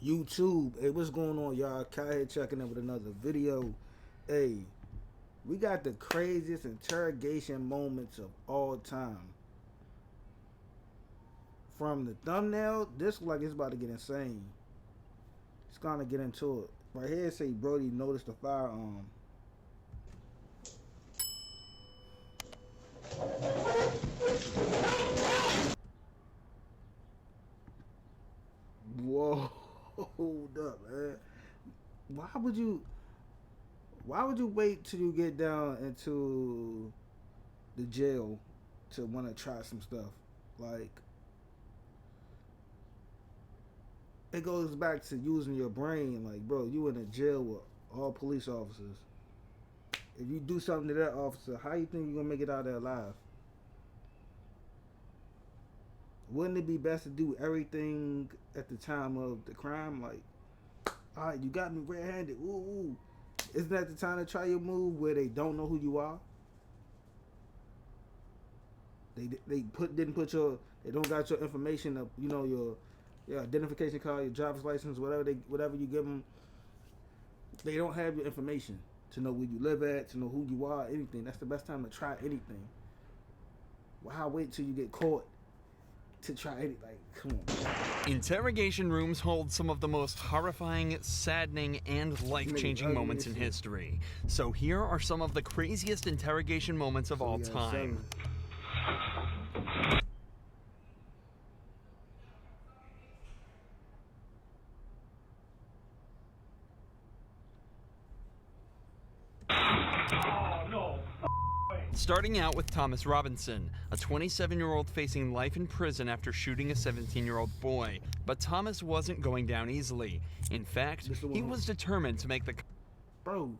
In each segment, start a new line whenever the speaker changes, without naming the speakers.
YouTube. Hey, what's going on, y'all? Kai here checking in with another video. Hey, we got the craziest interrogation moments of all time. From the thumbnail, this looks like it's about to get insane. It's gonna get into it. Right here, it say Brody noticed the firearm. Whoa, hold up, man. Why would you wait till you get down into the jail to want to try some stuff? Like, it goes back to using your brain. Like, bro, you in a jail with all police officers. If you do something to that officer, how you think you're gonna make it out of there alive? Wouldn't it be best to do everything at the time of the crime? Like, all right, you got me red-handed. Ooh, ooh. Isn't that the time to try your move where they don't know who you are? They don't got your information up. You know, your identification card, your driver's license, whatever you give them. They don't have your information to know where you live at, to know who you are, anything. That's the best time to try anything. Why wait till you get caught to try anything? Like, come on.
Interrogation rooms hold some of the most horrifying, saddening, and life-changing moments in history. So here are some of the craziest interrogation moments of all time. Starting out with Thomas Robinson, a 27-year-old facing life in prison after shooting a 17-year-old boy. But Thomas wasn't going down easily. In fact, he was determined to make the...
Bro,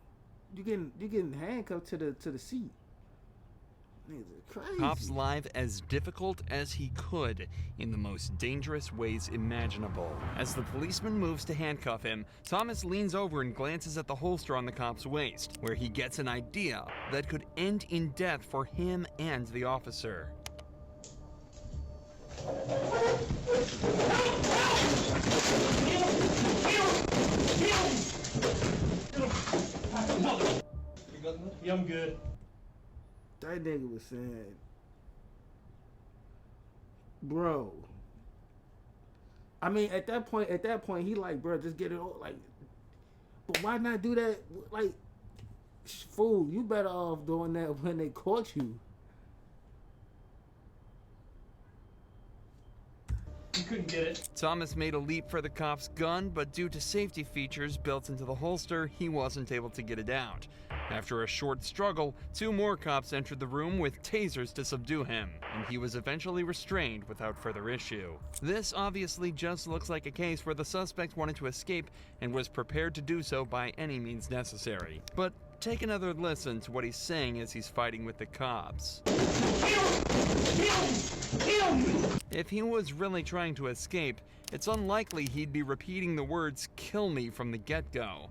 you getting handcuffed to the seat. Crazy.
Cops' life as difficult as he could in the most dangerous ways imaginable. As the policeman moves to handcuff him, Thomas leans over and glances at the holster on the cop's waist, where he gets an idea that could end in death for him and the officer.
Yeah, I'm good.
That nigga was saying, bro. I mean, at that point, he like, bro, just get it all. Like, but why not do that? Like, fool, you better off doing that when they caught you.
You couldn't get it.
Thomas made a leap for the cop's gun, but due to safety features built into the holster, he wasn't able to get it out. After a short struggle, two more cops entered the room with tasers to subdue him, and he was eventually restrained without further issue. This obviously just looks like a case where the suspect wanted to escape and was prepared to do so by any means necessary. But take another listen to what he's saying as he's fighting with the cops. If he was really trying to escape, it's unlikely he'd be repeating the words "kill me" from the get-go.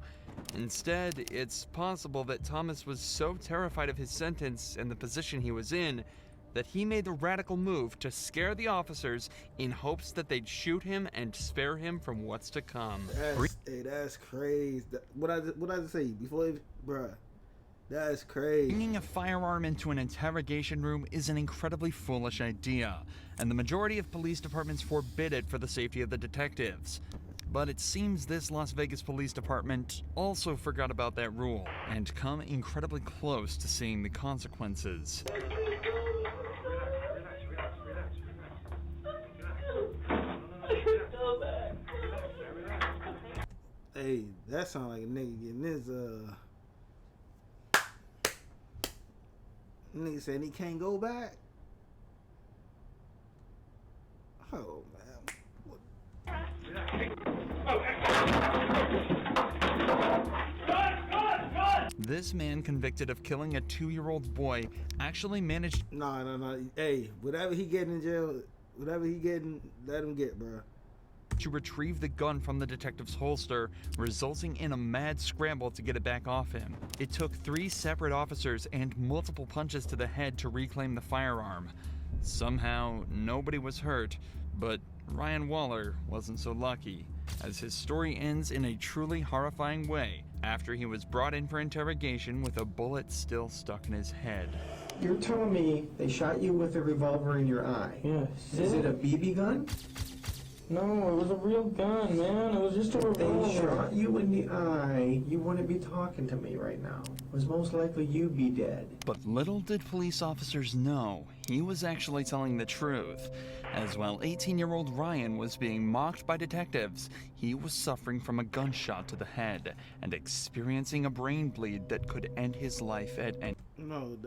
Instead, it's possible that Thomas was so terrified of his sentence and the position he was in that he made the radical move to scare the in hopes that they'd shoot him and spare him from what's to come.
That's crazy. What I say before, bruh? That's crazy.
Bringing a firearm into an interrogation room is an incredibly foolish idea, and the majority of police departments forbid it for the safety of the detectives. But it seems this Las Vegas Police Department also forgot about that rule and come incredibly close to seeing the consequences.
Hey, that sound like a nigga getting his nigga saying he can't go back. Oh man.
This man convicted of killing a 2-year-old boy actually managed...
No. Hey, whatever he getting in jail, whatever he getting, let him get, bro.
...to retrieve the gun from the detective's holster, resulting in a mad scramble to get it back off him. It took 3 separate officers and multiple punches to the head to reclaim the firearm. Somehow, nobody was hurt, but Ryan Waller wasn't so lucky. as his story ends in a truly horrifying way after he was brought in for interrogation with a bullet still stuck in his head.
You're telling me they shot you with a revolver in your eye?
Yeah.
Is it a BB gun?
No, it was a real gun, man. It was just a revolver.
They shot you in the eye. You wouldn't be talking to me right now. It was most likely you'd be dead.
But little did police officers know, he was actually telling the truth. As while 18-year-old Ryan was being mocked by detectives, he was suffering from a gunshot to the head and experiencing a brain bleed that could end his life at
No,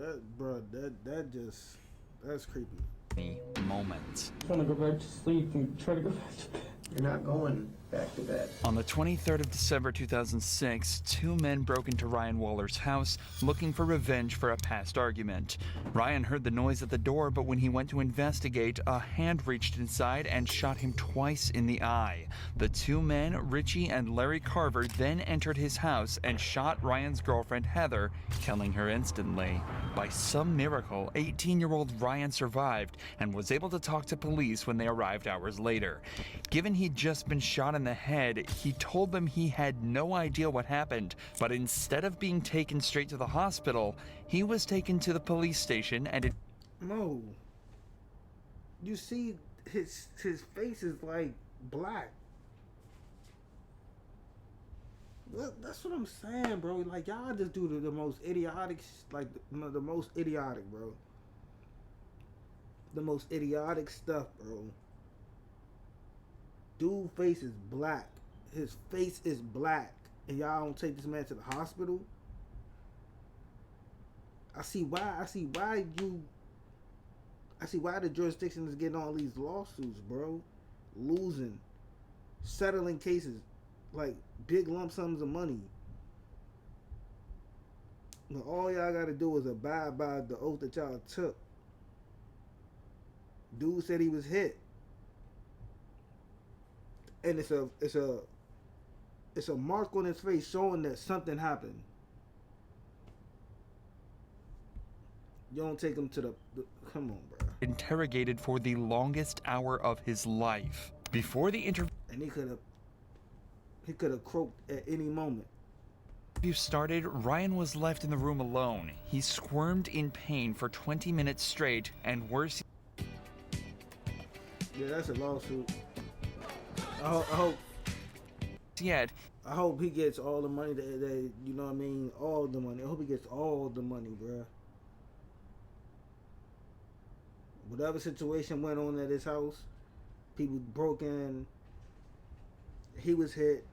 that's creepy.
any moment.
I want to go back to sleep and try to go back to bed.
You're not going back to bed.
On the 23rd of December 2006, two men broke into Ryan Waller's house looking for revenge for a past argument. Ryan heard the noise at the door, but when he went to investigate, a hand reached inside and shot him twice in the eye. The two men, Richie and Larry Carver, then entered his house and shot Ryan's girlfriend Heather, killing her instantly. By some miracle, 18-year-old Ryan survived and was able to talk to police when they arrived hours later. Given he'd just been shot in the head, he told them he had no idea what happened, but instead of being taken straight to the hospital, he was taken to the police station and
No. You see, his face is like black. That's what I'm saying, bro. Like, y'all just do the most idiotic, the most idiotic, bro. The most idiotic stuff, bro. Dude's face is black. His face is black. And y'all don't take this man to the hospital? I see why the jurisdiction is getting all these lawsuits, bro. Losing. Settling cases. Like, big lump sums of money. But all y'all gotta do is abide by the oath that y'all took. Dude said he was hit. And it's a mark on his face showing that something happened. You don't take him to the come on, bro.
interrogated for the longest hour of his life. Before the interview
And he could have croaked at any moment.
started, Ryan was left in the room alone. He squirmed in pain for 20 minutes straight, and worse
Yeah, that's a lawsuit. I hope he gets all the money that you know what I mean, all the money. I hope he gets all the money, bruh. Whatever situation went on at his house, people broke in, he was hit,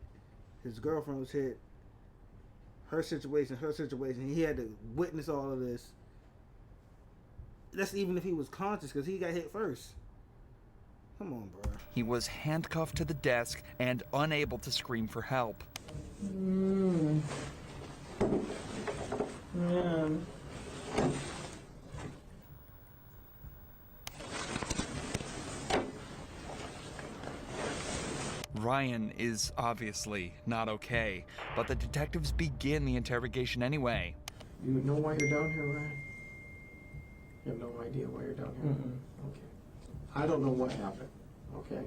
his girlfriend was hit, her situation, he had to witness all of this. That's even if he was conscious, because he got hit first. Come on, bro.
he was handcuffed to the desk and unable to scream for help.
Yeah.
Ryan is obviously not okay, but the detectives begin the interrogation anyway.
You know why you're down here, Ryan? You have no idea why you're down here? Okay. I don't know what happened, okay?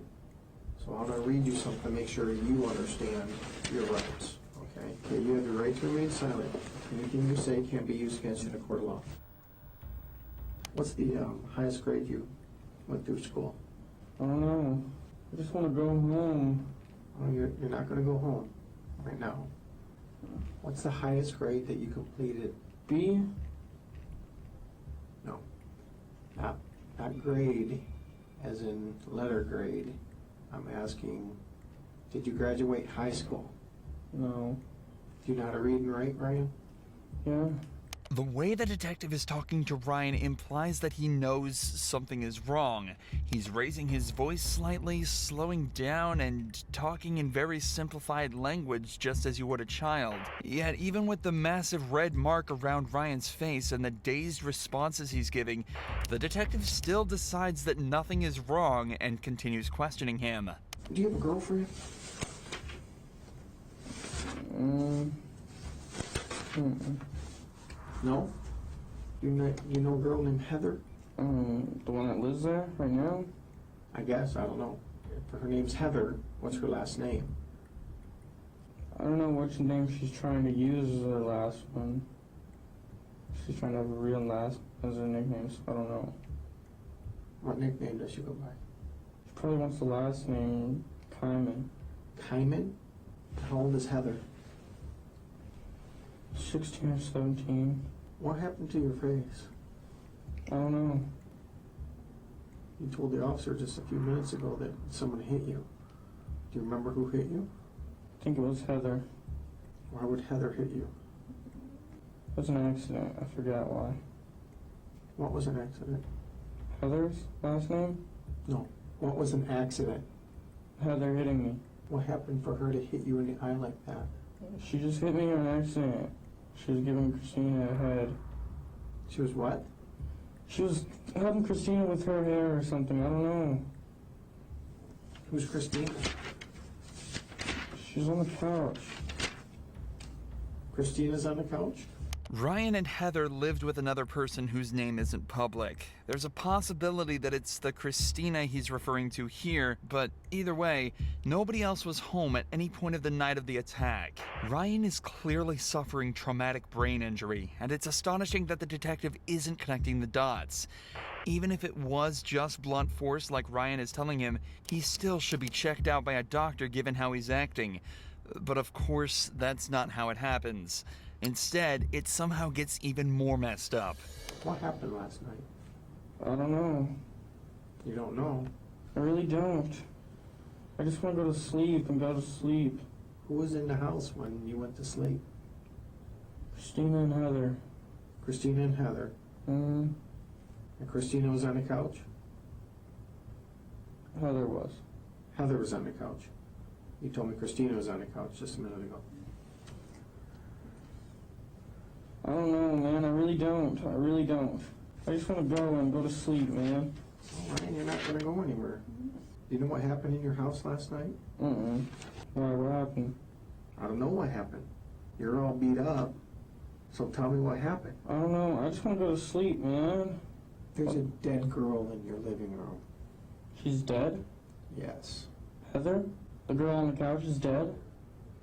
So I'm gonna read you something to make sure you understand your rights, okay? Okay, you have the right to remain silent. Anything you say can't be used against you in a court of law. What's the highest grade you went through school?
I don't know. I just want to go home.
Oh, you're not gonna go home right now. What's the highest grade that you completed?
B?
No. Not grade, as in letter grade. I'm asking, did you graduate high school?
No.
Do you know how to read and write, Ryan?
Yeah?
The way the detective is talking to Ryan implies that he knows something is wrong. He's raising his voice slightly, slowing down, and talking in very simplified language just as you would a child. Yet even with the massive red mark around Ryan's face and the dazed responses he's giving, the detective still decides that nothing is wrong and continues questioning him.
Do you have a girlfriend? No? You know a girl named Heather?
The one that lives there right now?
I guess, I don't know. If her name's Heather, what's her last name?
I don't know which name she's trying to use as her last one. She's trying to have a real last as her nickname, so I don't know.
What nickname does she go by?
She probably wants the last name, Kyman.
Kyman? How old is Heather?
16 or 17.
What happened to your face?
I don't know.
You told the officer just a few minutes ago that someone hit you. Do you remember who hit you?
I think it was Heather.
Why would Heather hit you?
It was an accident. I forgot why.
What was an accident?
Heather's last name?
No. What was an accident?
Heather hitting me.
What happened for her to hit you in the eye like that?
She just hit me on accident. She was giving Christina a head.
She was what?
She was helping Christina with her hair or something. I don't know.
Who's Christina?
She's on the couch.
Christina's on the couch?
Ryan and Heather lived with another person whose name isn't public. There's a possibility that it's the Christina he's referring to here, but either way, nobody else was home at any point of the night of the attack. Ryan is clearly suffering traumatic brain injury, and it's astonishing that the detective isn't connecting the dots. Even if it was just blunt force like Ryan is telling him, he still should be checked out by a doctor given how he's acting. But of course, that's not how it happens. Instead, it somehow gets even more messed up.
What happened last night?
I don't know.
You don't know.
I really don't. I just want to go to sleep and go to sleep.
Who was in the house when you went to sleep?
Christina and Heather.
Christina and Heather.
Mm,
And Christina was on the couch?
Heather was.
Heather was on the couch. You told me Christina was on the couch just a minute ago.
I don't know, man. I really don't. I really don't. I just want to go and go to sleep, man.
Oh, Ryan, you're not going to go anywhere. Do you know what happened in your house last night?
Mm-mm. Why? What happened?
I don't know what happened. You're all beat up. So tell me what happened.
I don't know. I just want to go to sleep, man.
There's a dead girl in your living room.
She's dead?
Yes.
Heather? The girl on the couch is dead?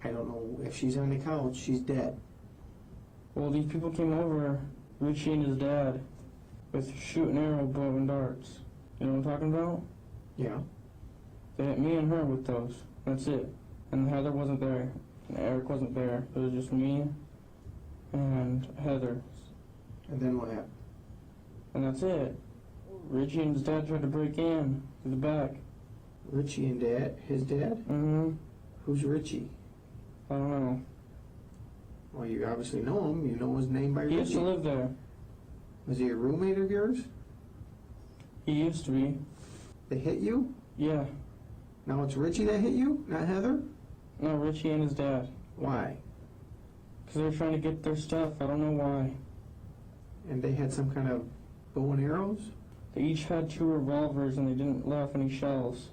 I don't know if she's on the couch. She's dead.
Well, these people came over, Richie and his dad, with shoot and arrow, bow and darts. You know what I'm talking about?
Yeah.
They hit me and her with those. That's it. And Heather wasn't there. And Eric wasn't there. It was just me and Heather.
And then what happened?
And that's it. Richie and his dad tried to break in through the back.
Richie and Dad? His dad?
Mm-hmm.
Who's Richie?
I don't know.
Well, you obviously know him. You know his name by
He used to
Richie.
live there.
Was he a roommate of yours?
He used to be.
They hit you?
Yeah.
Now it's Richie that hit you, not Heather?
No, Richie and his dad.
Why?
Because they were trying to get their stuff. I don't know why.
And they had some kind of bow and arrows?
They each had 2 revolvers and they didn't let off any shells.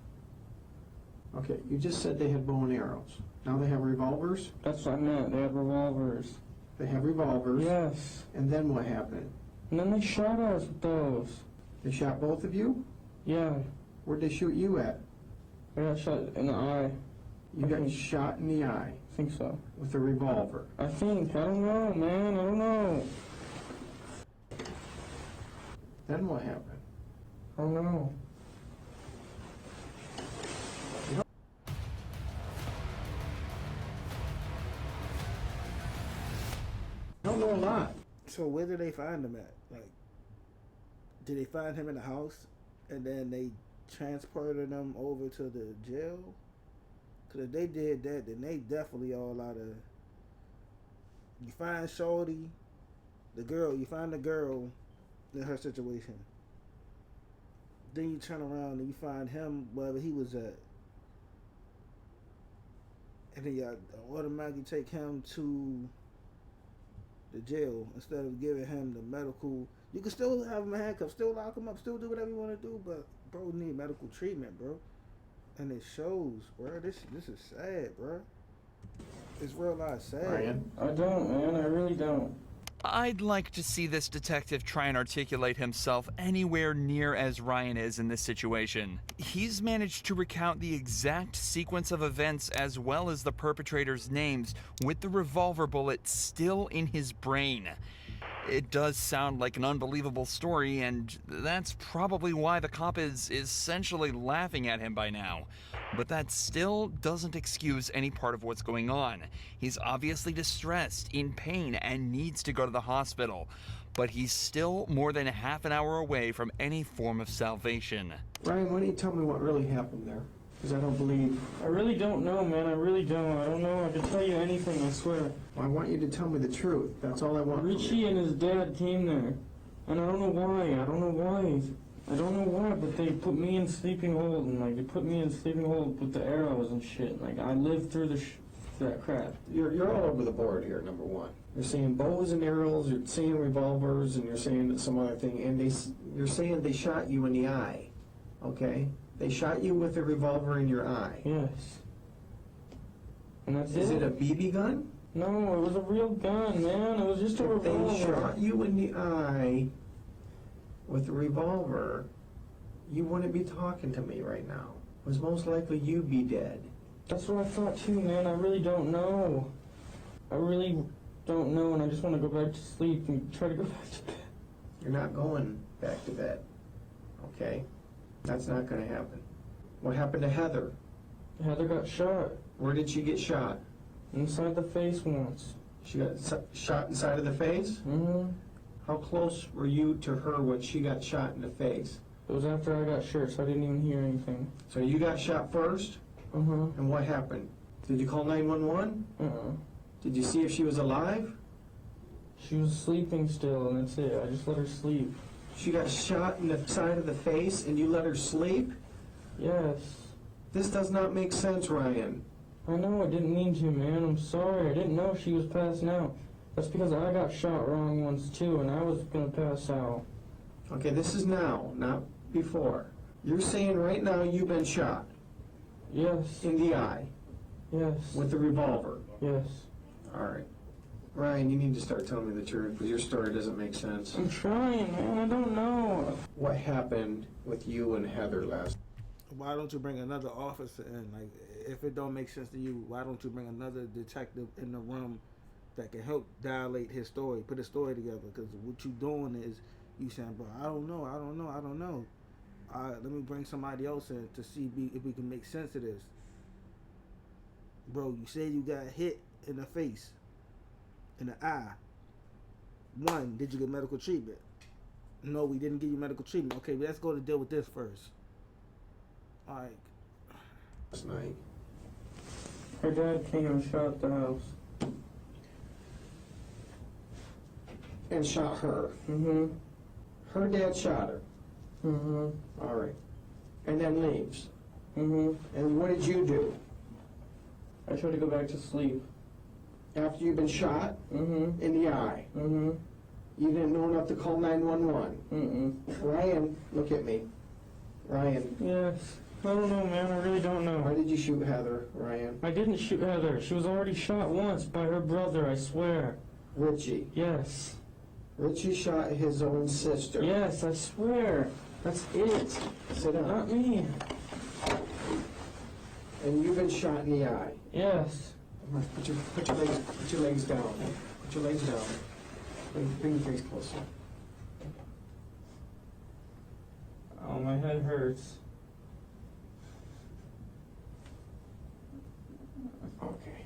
Okay, you just said they had bow and arrows. Now they have revolvers?
That's what I meant. They had revolvers.
They have revolvers.
Yes.
And then what happened?
And then they shot us with those.
They shot both of you?
Yeah.
Where'd they shoot you at?
I got shot in the eye.
You got
Okay.
shot in the eye
I think so.
with a revolver.
I think. I don't know, man. I don't know.
Then what happened?
I don't know.
I don't know a lot.
So where did they find him at? Like, did they find him in the house, and then they transported him over to the jail? Because if they did that, then they definitely all out of. You find Shorty, the girl. You find the girl in her situation. Then you turn around and you find him wherever he was at, and then you automatically take him to the jail instead of giving him the medical. You can still have him in handcuffs, still lock him up, still do whatever you want to do, but bro need medical treatment, bro. And it shows, bro. This is sad, bro. It's real life sad.
Ryan?
I don't, man. I really don't.
I'd like to see this detective try and articulate himself anywhere near as Ryan is in this situation. He's managed to recount the exact sequence of events as well as the perpetrator's names with the revolver bullet still in his brain. It does sound like an unbelievable story, and that's probably why the cop is essentially laughing at him by now. But that still doesn't excuse any part of what's going on. He's obviously distressed, in pain, and needs to go to the hospital. But he's still more than half an hour away from any form of salvation.
Ryan, why don't you tell me what really happened there? Because I don't believe...
I really don't know, man. I really don't. I don't know. I can tell you anything, I swear.
I want you to tell me the truth. That's all I want from you.
Richie and his dad came there. And I don't know why. I don't know why, but they put me in sleeping hold, and like they put me in sleeping hold with the arrows and shit. Like I lived through that crap.
You're all over the board here, number one. You're saying bows and arrows, you're saying revolvers, and you're saying some other thing, and you're saying they shot you in the eye, okay? They shot you with a revolver in your eye.
Yes. And that's
Is it a BB gun?
No, it was a real gun, man. It was just a revolver.
If they shot you in the eye with a revolver, you wouldn't be talking to me right now. It was most likely you'd be dead.
That's what I thought too, man. I really don't know. I really don't know, and I just want to go back to sleep and try to go back to bed.
You're not going back to bed, okay? That's not going to happen. What happened to Heather?
Heather got shot.
Where did she get shot?
Inside the face once.
She got shot inside of the face?
Mm-hmm.
How close were you to her when she got shot in the face?
It was after I got shot, so I didn't even hear anything.
So you got shot first?
Uh-huh.
And what happened? Did you call 911?
Uh-uh.
Did you see if she was alive?
She was sleeping still, and that's it. I just let her sleep.
She got shot in the side of the face and you let her sleep?
Yes.
This does not make sense, Ryan.
I know, I didn't mean to, man. I'm sorry. I didn't know she was passing out. That's because I got shot wrong once, too, and I was gonna pass out.
Okay, this is now, not before. You're saying right now you've been shot
Yes.
in the eye
Yes.
with the revolver.
Yes.
All right. Ryan, you need to start telling me the truth because your story doesn't make sense.
I'm trying, man. I don't know.
What happened with you and Heather last?
Why don't you bring another officer in? Like, if it don't make sense to you, why don't you bring another detective in the room that can help dilate his story, put his story together? Because what you doing is you saying, bro, I don't know. All right, let me bring somebody else in to see if we can make sense of this. Bro, you said you got hit in the face, in the eye. One, did you get medical treatment? No, we didn't give you medical treatment. Okay, but let's go to deal with this first. All right.
Last night.
Her dad came and shot the house.
And shot her.
Mm-hmm.
Her dad shot her.
Mm-hmm.
All right. And then leaves.
Mm-hmm.
And what did you do?
I tried to go back to sleep.
After you've been shot
Mm-hmm.
in the eye,
Mm-hmm.
you didn't know enough to call 911.
Mm-mm.
Ryan, look at me. Ryan,
Yes. I don't know, man. I really don't
why
know.
did you shoot Heather, Ryan?
I didn't shoot Heather. She was already shot once by her brother, I swear.
Richie.
Yes.
Richie shot his own sister.
Yes, I swear. That's it.
Sit down.
Not me.
And you've been shot in the eye.
Yes.
Put your legs down. Put your legs down. Bring your face closer.
Oh, my head hurts.
Okay.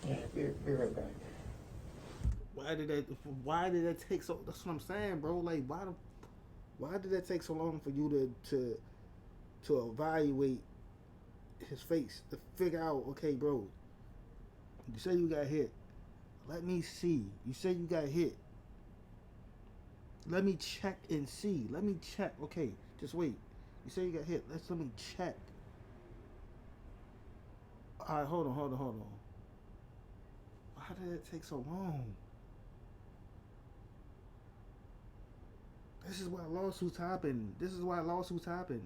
Yeah, be right back.
Why did that take so? That's what I'm saying, bro. Like, why did that take so long for you to evaluate his face, to figure out, okay, bro, you say you got hit. Let me see. You say you got hit. Let me check and see. Let me check. Okay, just wait. You say you got hit. Let me check. All right, hold on. Why did it take so long? This is why lawsuits happen.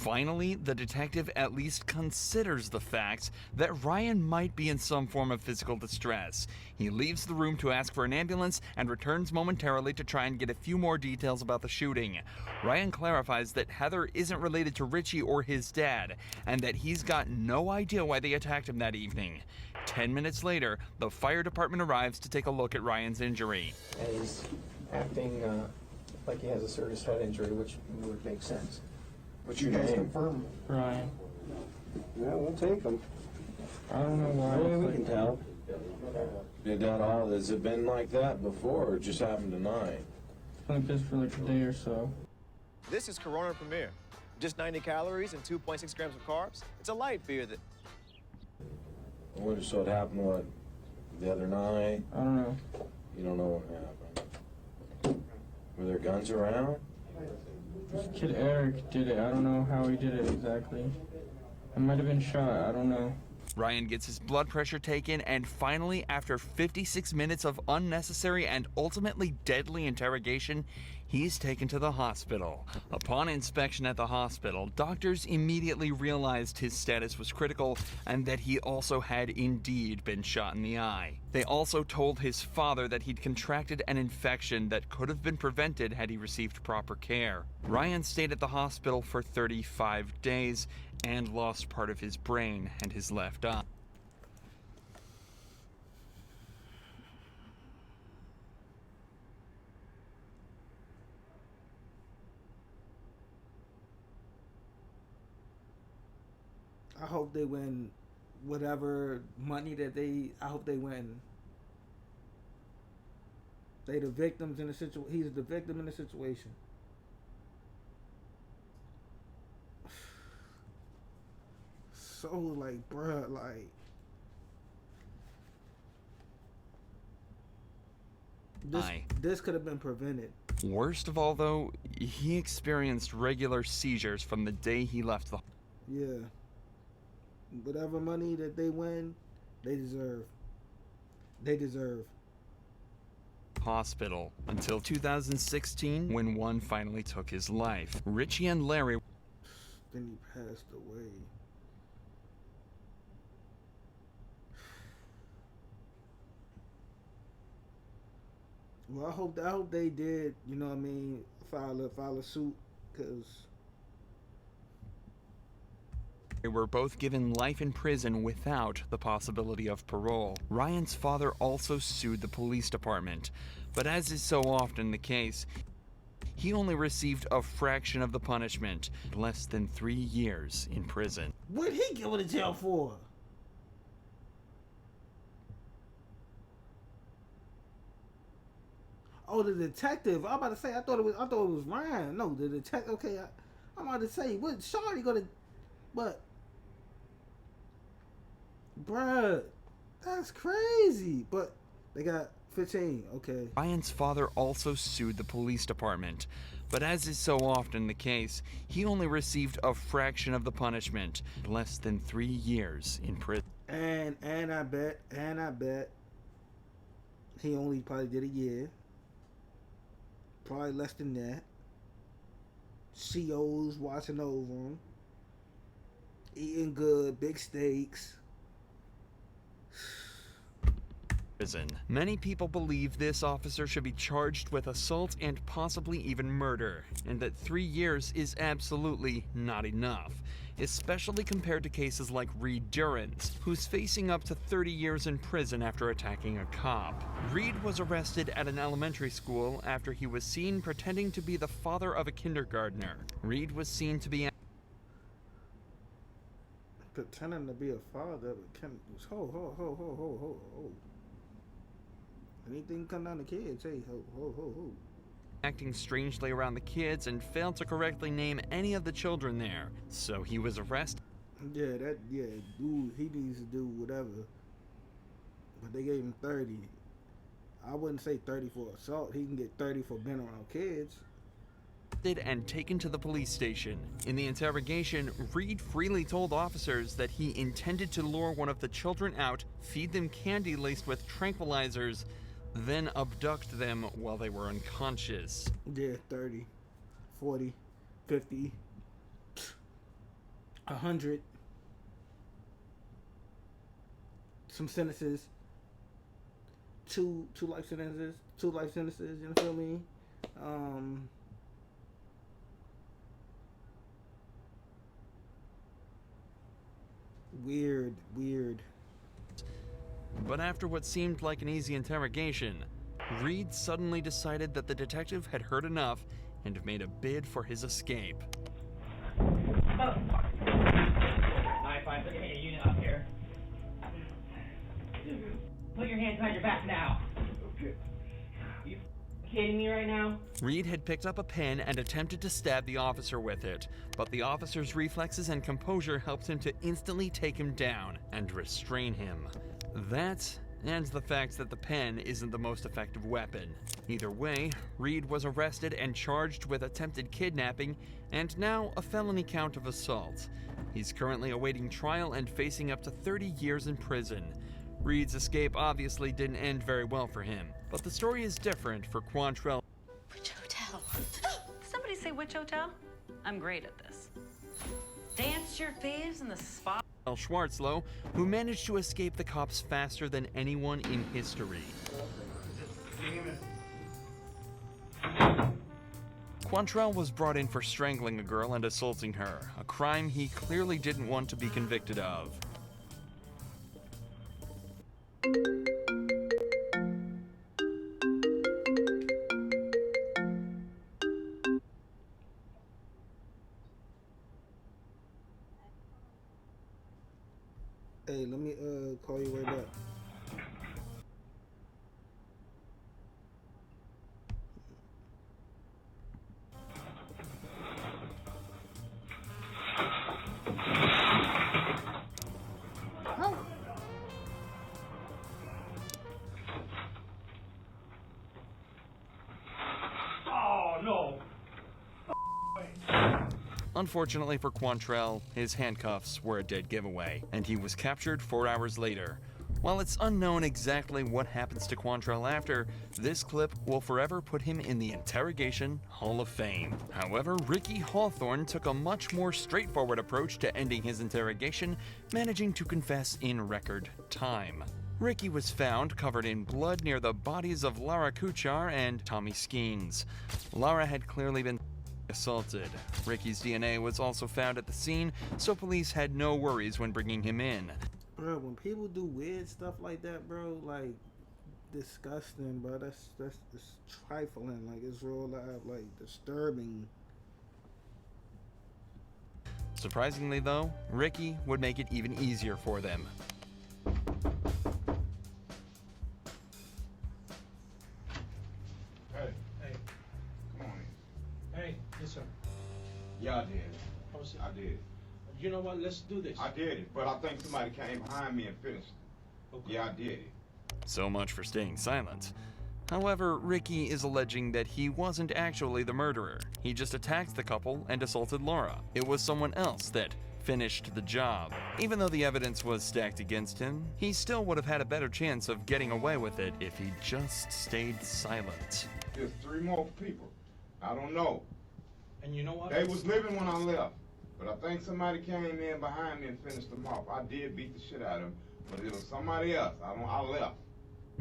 Finally, the detective at least considers the fact that Ryan might be in some form of physical distress. He leaves the room to ask for an ambulance and returns momentarily to try and get a few more details about the shooting. Ryan clarifies that Heather isn't related to Richie or his dad, and that he's got no idea why they attacked him that evening. 10 minutes later, the fire department arrives to take a look at Ryan's injury.
And he's acting like he has a serious head injury, which would make sense. What's your name? Confirm.
Ryan.
Yeah, we'll take them.
I don't know why.
Yeah, we
it's
can
like-
tell. Did that all? Has it been like that before, or just happened tonight?
like this for like a day or so.
This is Corona Premier. Just 90 calories and 2.6 grams of carbs. It's a light beer that...
So it happened, what, the other night?
I don't know.
You don't know what happened. Were there guns around?
This kid Eric did it. I don't know how he did it exactly. I might have been shot. I don't know.
Ryan gets his blood pressure taken, and finally, after 56 minutes of unnecessary and ultimately deadly interrogation, he's taken to the hospital. Upon inspection at the hospital, doctors immediately realized his status was critical and that he also had indeed been shot in the eye. They also told his father that he'd contracted an infection that could have been prevented had he received proper care. Ryan stayed at the hospital for 35 days and lost part of his brain and his left eye.
I hope they win whatever money that I hope they win. They the victims in the situation. He's the victim in the situation. So like, bruh, like this could have been prevented.
Worst of all, though, he experienced regular seizures from the day he left the
Yeah. Whatever money that they win, they deserve. They deserve.
hospital until 2016, when one finally took his life. Richie and Larry
Then he passed away. Well, I hope they did. You know what I mean? File a suit, because
They were both given life in prison without the possibility of parole. Ryan's father also sued the police department, but as is so often the case, he only received a fraction of the punishment, less than 3 years in prison.
what did he go to jail for? Oh, the detective. I'm about to say. I thought it was Ryan. No, the detective. Okay, I'm about to say. What? Shawty gonna? But, bruh, that's crazy. But they got 15. Okay.
Ryan's father also sued the police department, but as is so often the case, he only received a fraction of the punishment, less than 3 years in prison.
And I bet he only probably did a year. Probably less than that. COs watching over him. Eating good, big steaks.
Prison. Many people believe this officer should be charged with assault and possibly even murder, and that 3 years is absolutely not enough, especially compared to cases like Reed Duran's, who's facing up to 30 years in prison after attacking a cop. Reed was arrested at an elementary school after he was seen pretending to be the father of a kindergartner. Reed was seen to be
Pretending to be a father, but ho. Anything come down to kids, hey, ho.
acting strangely around the kids and failed to correctly name any of the children there, so he was arrested.
Dude, he needs to do whatever. But they gave him 30. I wouldn't say 30 for assault. He can get 30 for being around kids.
And taken to the police station. In the interrogation, Reed freely told officers that he intended to lure one of the children out, feed them candy laced with tranquilizers, then abduct them while they were unconscious.
Yeah, 30, 40, 50. 100. Some sentences. Two life sentences. 2 life sentences. You feel me? Weird.
But after what seemed like an easy interrogation, Reed suddenly decided that the detective had heard enough and made a bid for his escape.
Fine, look at a unit up here. Put your hands behind your back now. Okay. You kidding me right now?
Reed had picked up a pen and attempted to stab the officer with it, but the officer's reflexes and composure helped him to instantly take him down and restrain him. That, and the fact that the pen isn't the most effective weapon. Either way, Reed was arrested and charged with attempted kidnapping and now a felony count of assault. He's currently awaiting trial and facing up to 30 years in prison. Reed's escape obviously didn't end very well for him, but the story is different for Quantrell.
Which hotel? Somebody say which hotel? I'm great at this. Dance your faves in the spa.
Schwartzlow, who managed to escape the cops faster than anyone in history. Quantrell was brought in for strangling a girl and assaulting her, a crime he clearly didn't want to be convicted of.
Hey, let me call you right back.
Oh, no.
Unfortunately for Quantrell, his handcuffs were a dead giveaway, and he was captured 4 hours later. While it's unknown exactly what happens to Quantrell after, this clip will forever put him in the Interrogation Hall of Fame. However, Ricky Hawthorne took a much more straightforward approach to ending his interrogation, managing to confess in record time. Ricky was found covered in blood near the bodies of Lara Kuchar and Tommy Skeens. Lara had clearly been assaulted. Ricky's DNA was also found at the scene, so police had no worries when bringing him in.
Bro, when people do weird stuff like that, bro, like, disgusting, bro. That's it's trifling. Like, it's real life, like, disturbing.
Surprisingly though, Ricky would make it even easier for them.
Hey, come on in.
Hey, listen.
Yeah, I did it.
I was-
I did it.
You know what? Let's do this.
I did it, but I think somebody came behind me and finished it.
Okay.
Yeah, I did it.
So much for staying silent. However, Ricky is alleging that he wasn't actually the murderer. He just attacked the couple and assaulted Laura. It was someone else that finished the job. Even though the evidence was stacked against him, he still would have had a better chance of getting away with it if he just stayed silent.
There's 3 more people. I don't know.
And you know what?
They was living when I left, but I think somebody came in behind me and finished them off. I did beat the shit out of them, but it was somebody else. I left.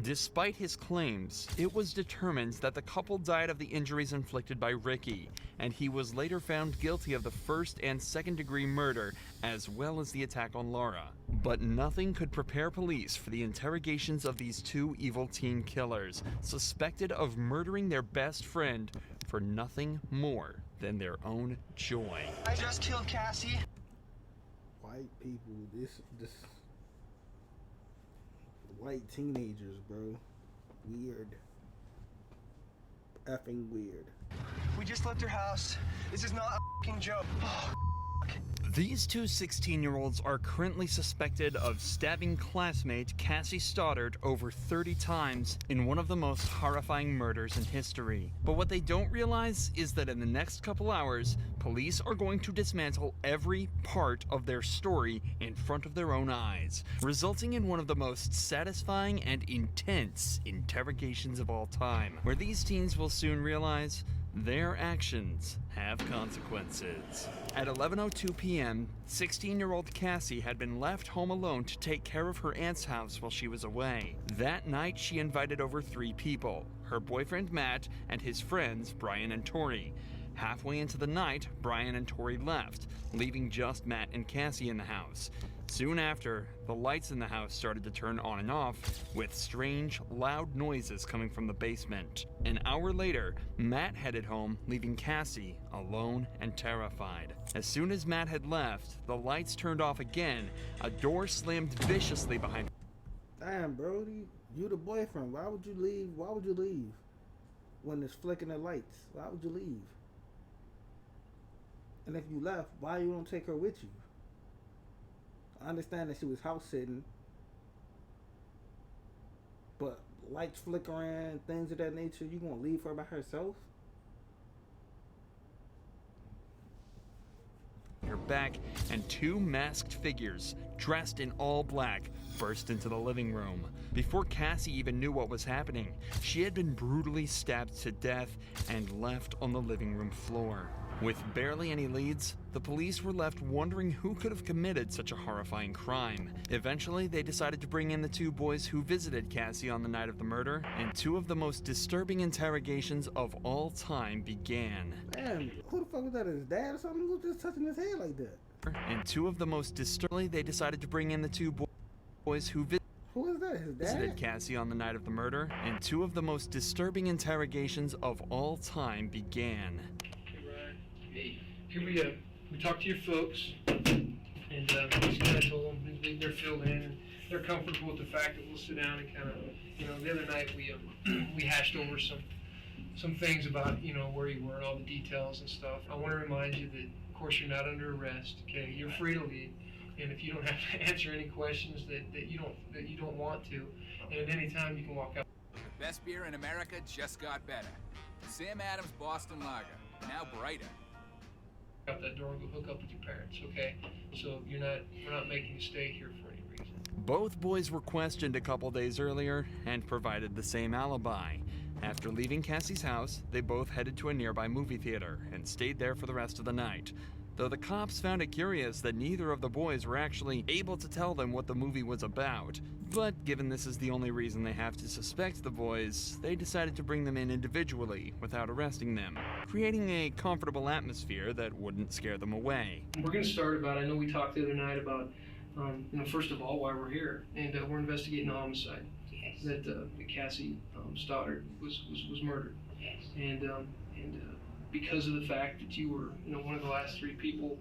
Despite his claims, it was determined that the couple died of the injuries inflicted by Ricky, and he was later found guilty of the first and second-degree murder, as well as the attack on Laura. But nothing could prepare police for the interrogations of these 2 evil teen killers, suspected of murdering their best friend for nothing more than their own joy.
I just killed Cassie.
White people, this white teenagers, bro. Weird. Effing weird.
We just left her house. This is not a fucking joke. Oh,
These 2 16-year-olds are currently suspected of stabbing classmate Cassie Stoddard over 30 times in one of the most horrifying murders in history. But what they don't realize is that in the next couple hours, police are going to dismantle every part of their story in front of their own eyes, resulting in one of the most satisfying and intense interrogations of all time, where these teens will soon realize Their actions have consequences. At 11:02 p.m., 16-year-old Cassie had been left home alone to take care of her aunt's house while she was away. That night, she invited over 3 people, her boyfriend Matt and his friends Brian and Tori. Halfway into the night, Brian and Tori left, leaving just Matt and Cassie in the house. Soon after, the lights in the house started to turn on and off, with strange, loud noises coming from the basement. An hour later, Matt headed home, leaving Cassie alone and terrified. As soon as Matt had left, the lights turned off again, a door slammed viciously behind.
Damn, bro, you the boyfriend. Why would you leave? Why would you leave when it's flicking the lights? Why would you leave? And if you left, why you don't take her with you? I understand that she was house sitting, but lights flickering, things of that nature, you gonna leave her by herself?
Her back, and 2 masked figures, dressed in all black, burst into the living room. Before Cassie even knew what was happening, she had been brutally stabbed to death and left on the living room floor. With barely any leads, the police were left wondering who could have committed such a horrifying crime. Eventually, they decided to bring in the 2 boys who visited Cassie on the night of the murder, and 2 of the most disturbing interrogations of all time began.
Damn, who the fuck was that? His dad or something? Who was just touching his head like that?
And 2 of the most disturbing, they decided to bring in the 2 boys who
Who is that? His dad?
visited Cassie on the night of the murder, and 2 of the most disturbing interrogations of all time began.
Hey, here we talked to your folks, and just kind of told them they're filled in, and they're comfortable with the fact that we'll sit down and kind of, the other night we hashed over some things about, where you were and all the details and stuff. I want to remind you that, of course, you're not under arrest. Okay, you're free to leave, and if you don't have to answer any questions that you don't want to, and at any time you can walk out.
The best beer in America just got better. Sam Adams Boston Lager, now brighter.
Out that door and go hook up with your parents, okay? So we're not making you stay here for any reason.
Both boys were questioned a couple days earlier and provided the same alibi. After leaving Cassie's house, they both headed to a nearby movie theater and stayed there for the rest of the night. Though the cops found it curious that neither of the boys were actually able to tell them what the movie was about. But given this is the only reason they have to suspect the boys, they decided to bring them in individually without arresting them, creating a comfortable atmosphere that wouldn't scare them away.
We're going to start I know we talked the other night about, first of all, why we're here, and we're investigating a homicide. Yes. That Cassie Stoddard was murdered. Yes. And because of the fact that you were, one of the last 3 people,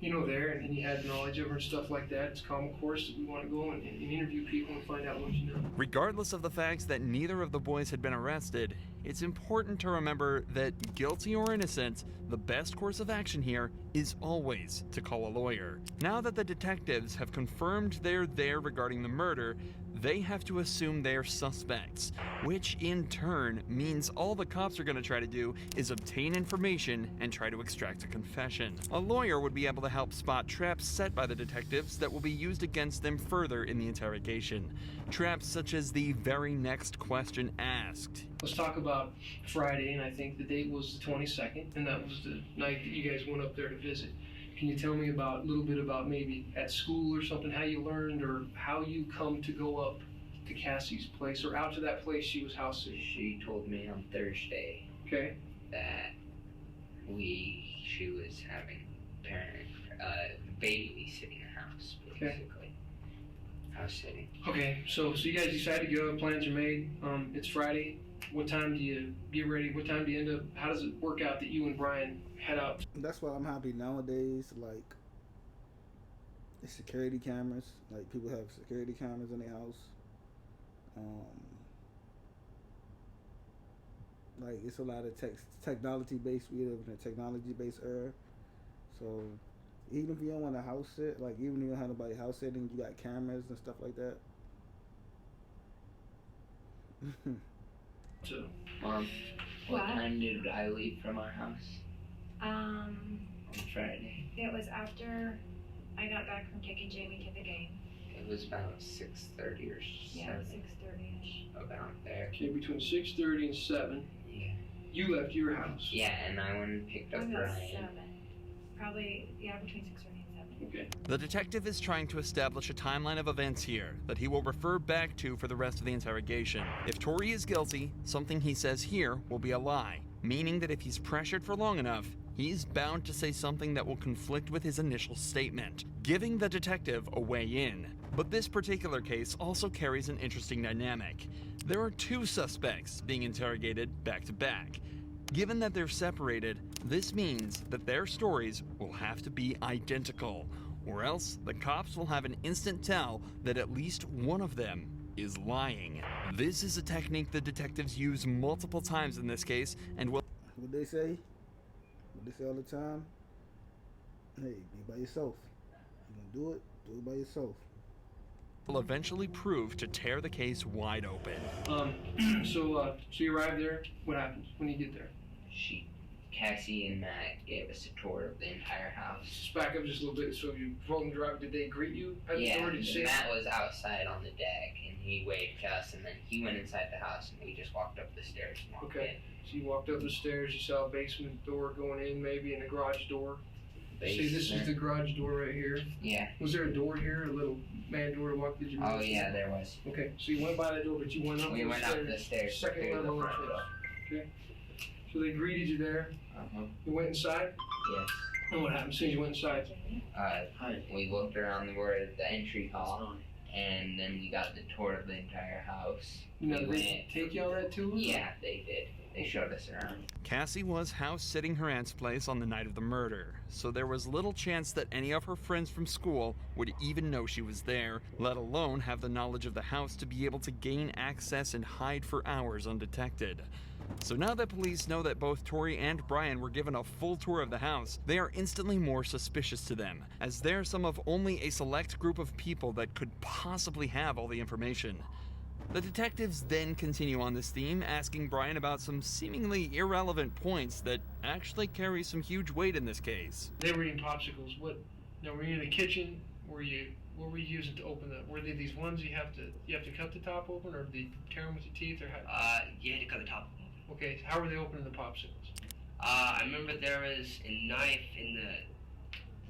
there, and you had knowledge of her and stuff like that, it's common course that we want to go and interview people and find out what you know.
Regardless of the fact that neither of the boys had been arrested, it's important to remember that, guilty or innocent, the best course of action here is always to call a lawyer. Now that the detectives have confirmed they're there regarding the murder, they have to assume they're suspects, which in turn means all the cops are going to try to do is obtain information and try to extract a confession. A lawyer would be able to help spot traps set by the detectives that will be used against them further in the interrogation. Traps such as the very next question asked.
Let's talk about Friday, and I think the date was the 22nd, and that was the night that you guys went up there to visit. Can you tell me a little bit about maybe at school or something, how you learned or how you come to go up to Cassie's place or out to that place she was house sitting?
She told me on Thursday.
Okay.
That she was having babysitting the house, basically. Okay. House sitting.
Okay, so you guys decided to go, plans are made, it's Friday. What time do you get ready? What time do you end up, how does it work out that you and Brian head out?
That's why I'm happy nowadays, like, the security cameras, like, people have security cameras in their house. Like, it's a lot of technology-based, we live in a technology-based era, so even if you don't want a house sit, like, even if you don't have nobody house sitting, you got cameras and stuff like that.
So, Mom, what time did I leave from our house? On Friday.
It was after I got back from taking Jamie to the game.
It was about 6:30 or 7.
Yeah, 6:30ish.
About there.
Okay, between 6:30 and 7.
Yeah.
You left your house.
Yeah, and I went and picked up
I'm at
Brian.
7. Probably, yeah, between 6:30 and 7.
Okay.
The detective is trying to establish a timeline of events here that he will refer back to for the rest of the interrogation. If Tori is guilty, something he says here will be a lie, meaning that if he's pressured for long enough, he's bound to say something that will conflict with his initial statement, giving the detective a way in. But this particular case also carries an interesting dynamic. There are two suspects being interrogated back to back. Given that they're separated, this means that their stories will have to be identical, or else the cops will have an instant tell that at least one of them is lying. This is a technique the detectives use multiple times in this case and will...
What they say? What they say all the time? Hey, be by yourself. You gonna do it by yourself.
will eventually prove to tear the case wide open.
So you arrived there. What happened when you get there?
Cassie and Matt gave us a tour of the entire house.
Just back up just a little bit. So you rolled and drive. Did they greet you at the door? Did you say
Matt was outside on the deck and he waved to us, and then he went inside the house and we just walked up the stairs and walked in.
So you walked up the stairs. You saw a basement door going in, maybe, and a garage door. See, this is the garage door right here.
Yeah.
Was there a door here, a little man door to walk? Did you?
Oh yeah, there was.
Okay, so you went by that door, but you went up.
We went up the stairs.
Second level entrance. Okay. So they greeted you there. You went inside.
Yes.
And what happened? As soon as you went inside.
We looked around where the entry hall, and then we got the tour of the entire house.
Now, did they take you on that tour?
Yeah, they did. They showed us around.
Cassie was house sitting her aunt's place on the night of the murder, so there was little chance that any of her friends from school would even know she was there, let alone have the knowledge of the house to be able to gain access and hide for hours undetected. So now that police know that both Tori and Brian were given a full tour of the house, they are instantly more suspicious to them, as they're some of only a select group of people that could possibly have all the information. The detectives then continue on this theme, asking Brian about some seemingly irrelevant points that actually carry some huge weight in this case.
They were eating popsicles. Now, were you in the kitchen? What were you using to open them? Were they these ones you have to cut the top open, or did you tear them with your teeth, or how?
You had to cut the top open.
Okay, how were they opening the popsicles?
I remember there was a knife in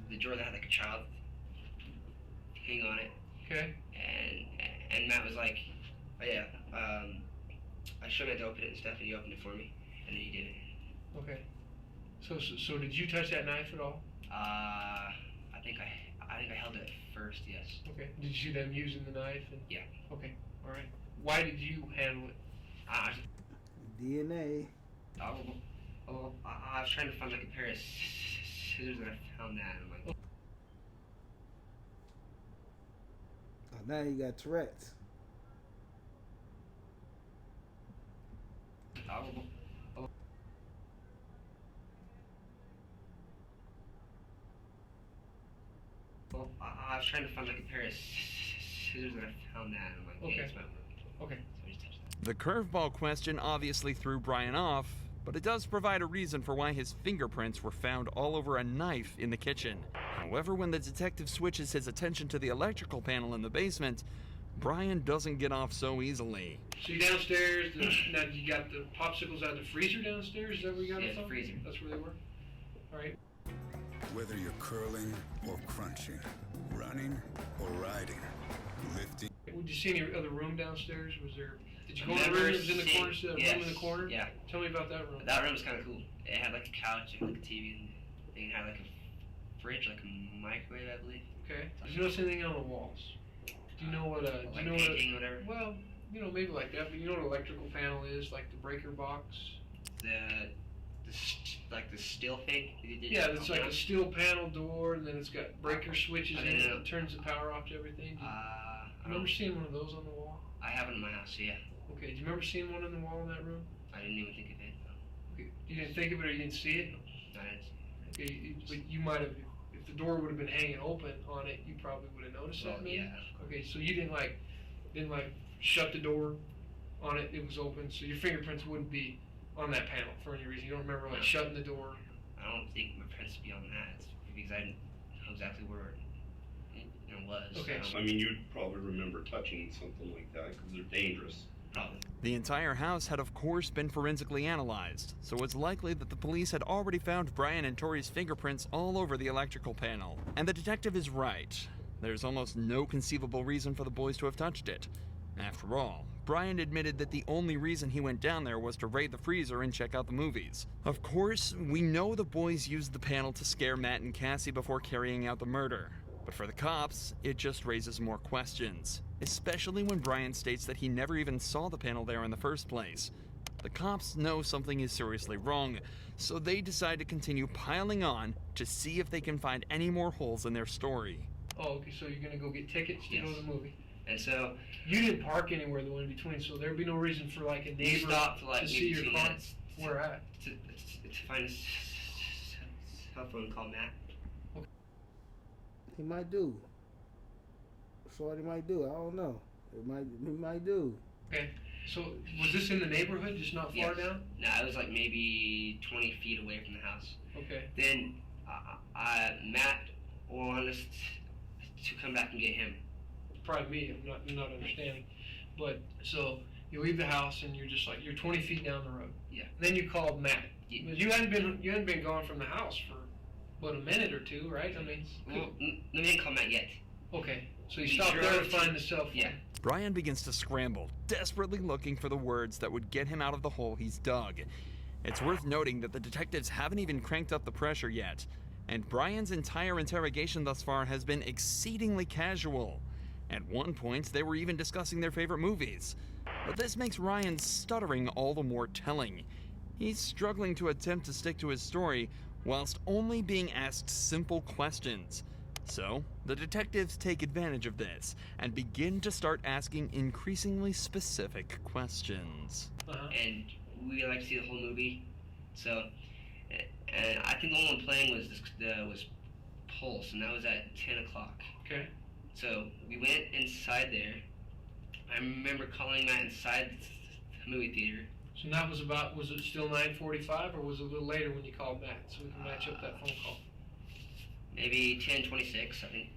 the drawer that had like a child hang on it.
Okay.
And Matt was like, oh yeah, I showed him how to open it and stuff, and he opened it for me, and then he did it.
Okay. So did you touch that knife at all?
I think I held it first, yes.
Okay. Did you see them using the knife?
Yeah.
Okay. All right. Why did you handle it?
DNA.
I was trying to find like a pair of scissors, and I found that. And I'm like,
Oh, now you got Tourette's.
I was trying to find like a pair of scissors, and I found that. And I'm like,
okay.
It's not working.
Okay.
So I just touched that.
The curveball question obviously threw Brian off, but it does provide a reason for why his fingerprints were found all over a knife in the kitchen. However, when the detective switches his attention to the electrical panel in the basement, Brian doesn't get off so easily.
So you downstairs, now you got the popsicles out of the freezer downstairs? Is that where you got it from?
Yeah, the freezer.
That's where they were? All right.
Whether you're curling or crunching, running or riding, lifting.
Did you see any other room downstairs? Did you go in the room that was in the corner? Room in the corner?
Yeah.
Tell me about that room.
That room was kind of cool. It had like a couch, and like a TV, and it had like a fridge, like a microwave, I believe.
Okay. Did you notice anything on the walls? Do you know what
painting, whatever?
Well, maybe like that, but you know what an electrical panel is, like the breaker box?
Like the steel thing?
Yeah, it's like a steel panel door, and then it's got breaker switches in it that turns the power off to everything. Do you remember seeing one of those on the wall?
I have it in my house, yeah.
Okay, do you remember seeing one on the wall in that room?
I didn't even think of it. No.
Okay, you didn't think of it, or you didn't see it?
No, I didn't see it.
Okay, but you might have, if the door would have been hanging open on it, you probably would have noticed that, maybe?
Yeah.
Okay, so you didn't shut the door on it, it was open, so your fingerprints wouldn't be on that panel for any reason. You don't remember shutting the door?
I don't think my prints would be on that, because I didn't know exactly where it was.
Okay.
I mean, you'd probably remember touching something like that because they're dangerous.
Probably.
The entire house had of course been forensically analyzed, so it's likely that the police had already found Brian and Tori's fingerprints all over the electrical panel. And the detective is right. There's almost no conceivable reason for the boys to have touched it. After all, Brian admitted that the only reason he went down there was to raid the freezer and check out the movies. Of course, we know the boys used the panel to scare Matt and Cassie before carrying out the murder. But for the cops, it just raises more questions, especially when Brian states that he never even saw the panel there in the first place. The cops know something is seriously wrong, so they decide to continue piling on to see if they can find any more holes in their story.
Oh, okay, so you're gonna go get tickets to go to the movie.
And so
You didn't park anywhere though in between, so there'd be no reason for like a
we
neighbor
stopped for like
to see
maybe
your
2
car.
minutes
Where at?
to find a cell phone called Matt.
He might do. Shorty might do. I don't know. He might do.
Okay, so was this in the neighborhood, just not far
Yes.
down?
No, I was like maybe 20 feet away from the house.
Okay.
Then Matt wanted us to come back and get him.
Probably me, I'm not understanding. But, so, you leave the house and you're just like, you're 20 feet down the road.
Yeah.
Then you called Matt.
Yeah.
But you hadn't been gone from the house for, what, a minute or two, right? I mean,
Well, we didn't call Matt yet.
okay. So you
He
stopped there to
drove
find the cell phone.
Yeah.
Brian begins to scramble, desperately looking for the words that would get him out of the hole he's dug. It's worth noting that the detectives haven't even cranked up the pressure yet, and Brian's entire interrogation thus far has been exceedingly casual. At one point, they were even discussing their favorite movies. But this makes Ryan's stuttering all the more telling. He's struggling to attempt to stick to his story whilst only being asked simple questions. So, the detectives take advantage of this and begin to start asking increasingly specific questions.
And we like to see the whole movie. So, and I think the only one playing was Pulse, and that was at 10 o'clock.
Okay.
So we went inside there. I remember calling Matt inside the movie theater.
So that was was it still 9:45 or was it a little later when you called Matt so we can match up that phone call?
Maybe 10:26, I think.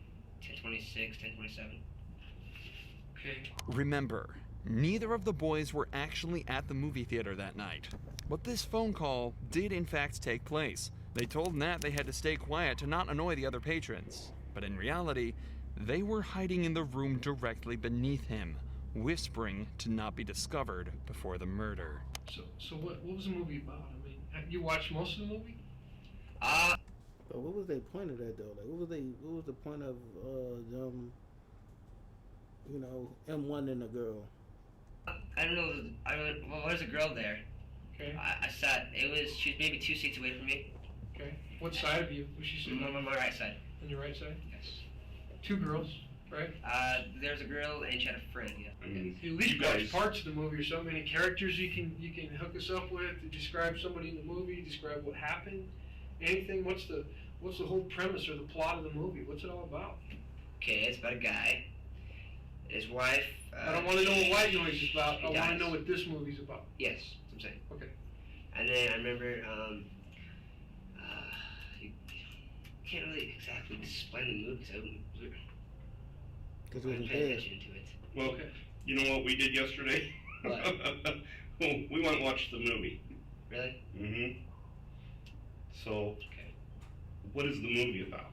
10:26, 10:27.
Okay.
Remember, neither of the boys were actually at the movie theater that night. But this phone call did in fact take place. They told Nat they had to stay quiet to not annoy the other patrons. But in reality, they were hiding in the room directly beneath him, whispering to not be discovered before the murder.
So what was the movie about? I mean, have you watched most of the movie?
But what was they point of that though? Like, what was the point of them? You know, M1 and the girl.
I don't know. Well, there's a girl there.
Okay.
I sat. She was maybe 2 seats away from me.
Okay. What side of you was she sitting on?
My right side.
On your right side?
Yes.
2 girls, right?
There's a girl and she had a friend. Yeah.
At least parts of the movie or something. Any characters you can hook us up with to describe somebody in the movie, describe what happened, anything. What's the whole premise or the plot of the movie? What's it all about?
Okay, it's about a guy, his wife.
I don't want to know what White Noise is about. I want
dies.
to know what this movie's about.
Yes, that's what I'm saying.
Okay.
And then I remember, you can't really exactly explain the movie because I wasn't paying attention to it.
Well, you know what we did yesterday?
What?
We went and watched the movie.
Really?
Mm-hmm. So, what is the movie about?